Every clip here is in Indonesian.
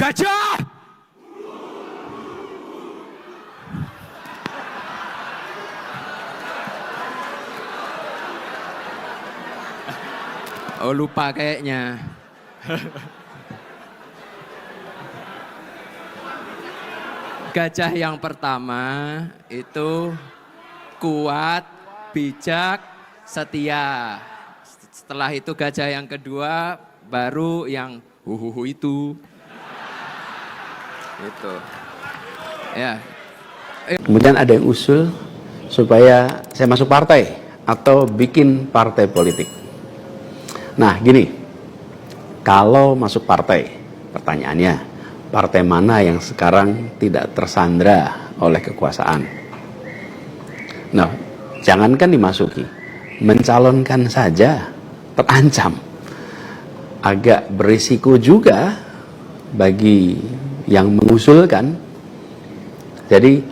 Gajah! Oh, lupa kayaknya. Gajah yang pertama itu kuat, bijak, setia. Setelah itu gajah yang kedua baru yang huhuhu itu. Itu. Ya. Kemudian ada yang usul supaya saya masuk partai atau bikin partai politik. Nah gini, kalau masuk partai, pertanyaannya, partai mana yang sekarang tidak tersandra oleh kekuasaan? Nah, jangankan dimasuki, mencalonkan saja terancam. Agak berisiko juga bagi yang mengusulkan. Jadi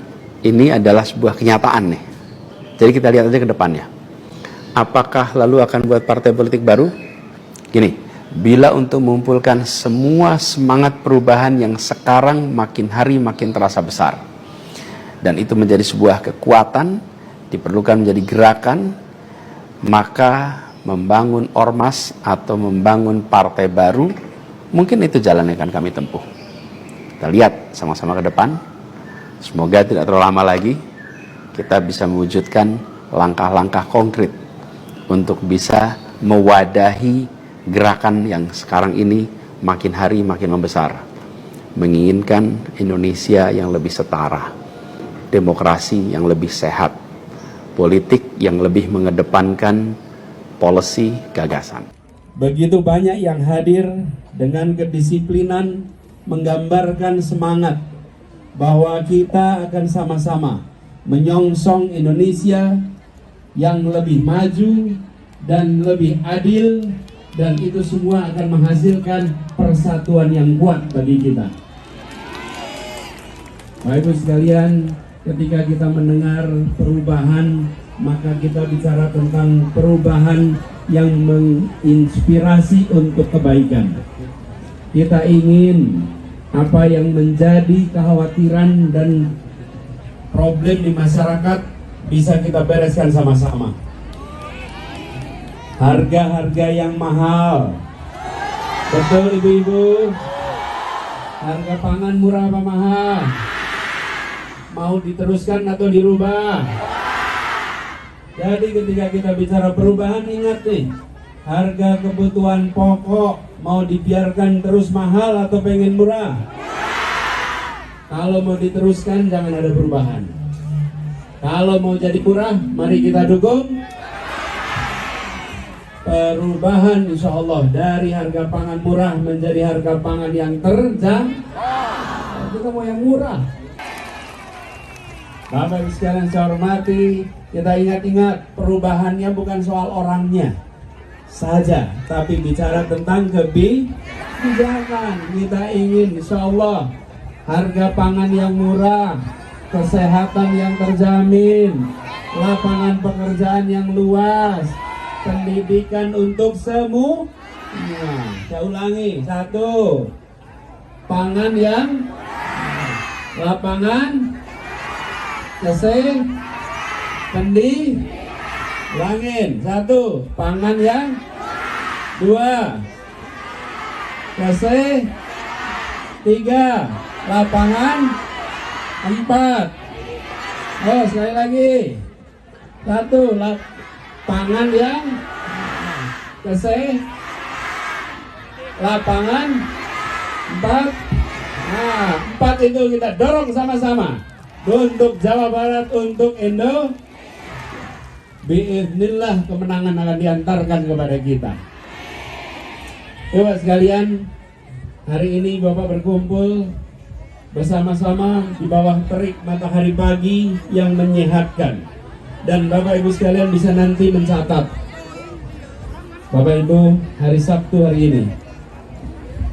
ini adalah sebuah kenyataan nih. Jadi kita lihat aja ke depannya. Apakah lalu akan buat partai politik baru? Gini, bila untuk mengumpulkan semua semangat perubahan yang sekarang makin hari makin terasa besar, dan itu menjadi sebuah kekuatan, diperlukan menjadi gerakan, maka membangun ormas atau membangun partai baru, mungkin itu jalan yang akan kami tempuh. Kita lihat sama-sama ke depan. Semoga tidak terlalu lama lagi kita bisa mewujudkan langkah-langkah konkret untuk bisa mewadahi gerakan yang sekarang ini makin hari makin membesar, menginginkan Indonesia yang lebih setara, demokrasi yang lebih sehat, politik yang lebih mengedepankan policy gagasan. Begitu banyak yang hadir dengan kedisiplinan, menggambarkan semangat bahwa kita akan sama-sama menyongsong Indonesia yang lebih maju dan lebih adil, dan itu semua akan menghasilkan persatuan yang kuat bagi kita. Bapak Ibu sekalian, ketika kita mendengar perubahan, maka kita bicara tentang perubahan yang menginspirasi untuk kebaikan. Kita ingin apa yang menjadi kekhawatiran dan problem di masyarakat bisa kita bereskan sama-sama. Harga-harga yang mahal, betul ibu-ibu? Harga pangan murah apa mahal? Mau diteruskan atau dirubah? Jadi ketika kita bicara perubahan, ingat nih, harga kebutuhan pokok mau dibiarkan terus mahal atau pengen murah? Kalau mau diteruskan, jangan ada perubahan. Kalau mau jadi murah, mari kita dukung perubahan, insya Allah, dari harga pangan murah menjadi harga pangan yang terjangkau. Kita mau yang murah. Bapak Ibu sekalian saya hormati, kita ingat-ingat perubahannya bukan soal orangnya saja, tapi bicara tentang kebijakan. Kita ingin insya Allah harga pangan yang murah, kesehatan yang terjamin, lapangan pekerjaan yang luas, pendidikan untuk semua. Saya ulangi, 1, pangan yang, lapangan, pendidikan, 1, pangan yang, 2, 3, lapangan, 4. Oh, sekali lagi, 1, pangan yang, lapangan, 4. Nah, 4 itu kita dorong sama-sama untuk Jawa Barat, untuk Indo. Biiznillah kemenangan akan diantarkan kepada kita. Bapak sekalian, hari ini Bapak berkumpul bersama-sama di bawah terik matahari pagi yang menyehatkan. Dan Bapak Ibu sekalian bisa nanti mencatat, Bapak Ibu, hari Sabtu hari ini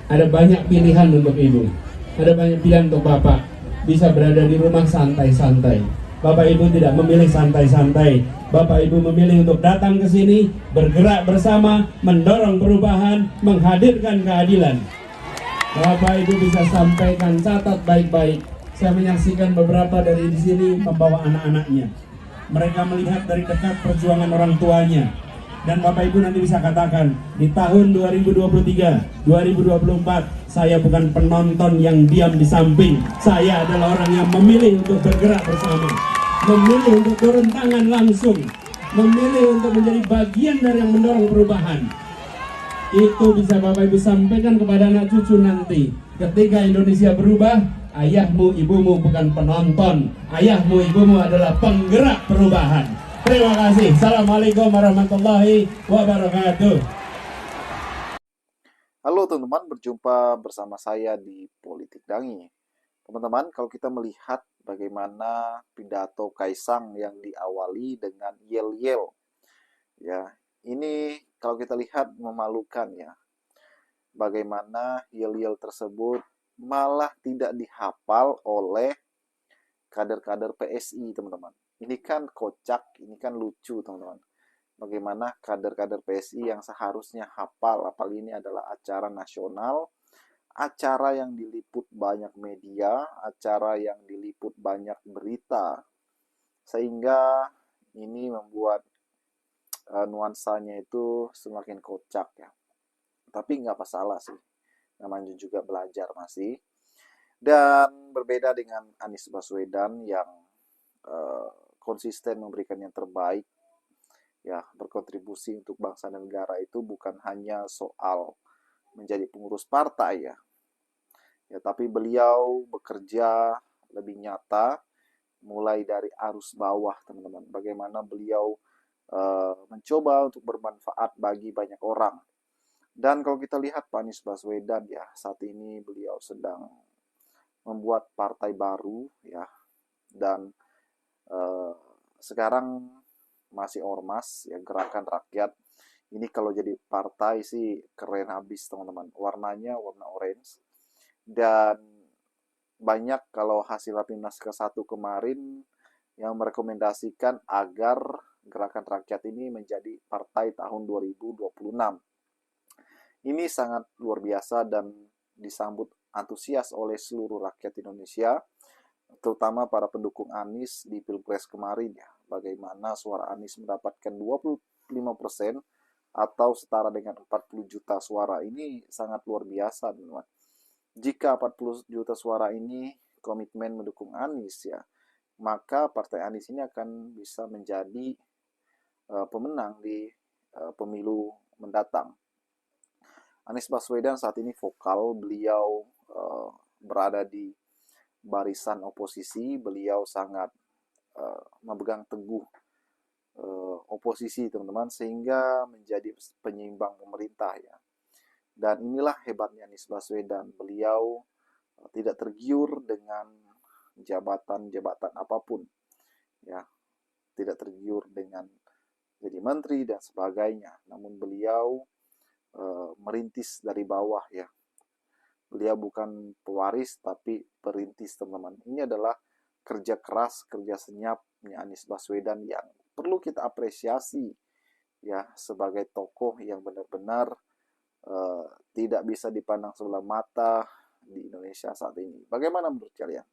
ada banyak pilihan untuk Ibu, ada banyak pilihan untuk Bapak. Bisa berada di rumah santai-santai. Bapak Ibu tidak memilih santai-santai. Bapak Ibu memilih untuk datang ke sini, bergerak bersama, mendorong perubahan, menghadirkan keadilan. Bapak Ibu bisa sampaikan, catat baik-baik. Saya menyaksikan beberapa dari di sini membawa anak-anaknya. Mereka melihat dari dekat perjuangan orang tuanya. Dan Bapak Ibu nanti bisa katakan, di tahun 2023, 2024, saya bukan penonton yang diam di samping. Saya adalah orang yang memilih untuk bergerak bersama. Memilih untuk turun tangan langsung. Memilih untuk menjadi bagian dari yang mendorong perubahan. Itu bisa Bapak Ibu sampaikan kepada anak cucu nanti. Ketika Indonesia berubah, ayahmu ibumu bukan penonton. Ayahmu ibumu adalah penggerak perubahan. Terima kasih. Assalamualaikum warahmatullahi wabarakatuh. Halo teman-teman, berjumpa bersama saya di Politik Dangi. Teman-teman, kalau kita melihat bagaimana pidato Kaisang yang diawali dengan yel-yel, ya, ini kalau kita lihat memalukan ya. Bagaimana yel-yel tersebut malah tidak dihafal oleh kader-kader PSI, teman-teman. Ini kan kocak, ini kan lucu, teman-teman. Bagaimana kader-kader PSI yang seharusnya hafal, apalagi ini adalah acara nasional, acara yang diliput banyak media, acara yang diliput banyak berita, sehingga ini membuat nuansanya itu semakin kocak ya. Tapi nggak masalah sih, namanya juga belajar masih. Dan berbeda dengan Anies Baswedan yang konsisten memberikan yang terbaik, ya, berkontribusi untuk bangsa dan negara itu bukan hanya soal menjadi pengurus partai ya, tapi beliau bekerja lebih nyata mulai dari arus bawah, teman-teman. Bagaimana beliau mencoba untuk bermanfaat bagi banyak orang. Dan kalau kita lihat Pak Anies Baswedan ya, saat ini beliau sedang membuat partai baru ya, dan sekarang masih ormas ya, Gerakan Rakyat. Ini kalau jadi partai sih keren habis, teman-teman. Warnanya warna orange. Dan banyak kalau hasil Rapimnas ke-1 kemarin yang merekomendasikan agar Gerakan Rakyat ini menjadi partai tahun 2026. Ini sangat luar biasa dan disambut antusias oleh seluruh rakyat Indonesia, terutama para pendukung Anies di Pilpres kemarin ya. Bagaimana suara Anies mendapatkan 25% atau setara dengan 40 juta suara. Ini sangat luar biasa, teman-teman. Jika 40 juta suara ini komitmen mendukung Anies ya, maka partai Anies ini akan bisa menjadi pemenang di pemilu mendatang. Anies Baswedan saat ini vokal, beliau berada di barisan oposisi, beliau sangat memegang teguh oposisi, teman-teman, sehingga menjadi penyeimbang pemerintah ya. Dan inilah hebatnya Anies Baswedan, beliau tidak tergiur dengan jabatan-jabatan apapun ya, tidak tergiur dengan jadi menteri dan sebagainya, namun beliau merintis dari bawah ya. Beliau bukan pewaris tapi perintis, teman-teman. Ini adalah kerja keras, kerja senyapnya Anies Baswedan yang perlu kita apresiasi ya, sebagai tokoh yang benar-benar tidak bisa dipandang sebelah mata di Indonesia saat ini. Bagaimana menurut kalian?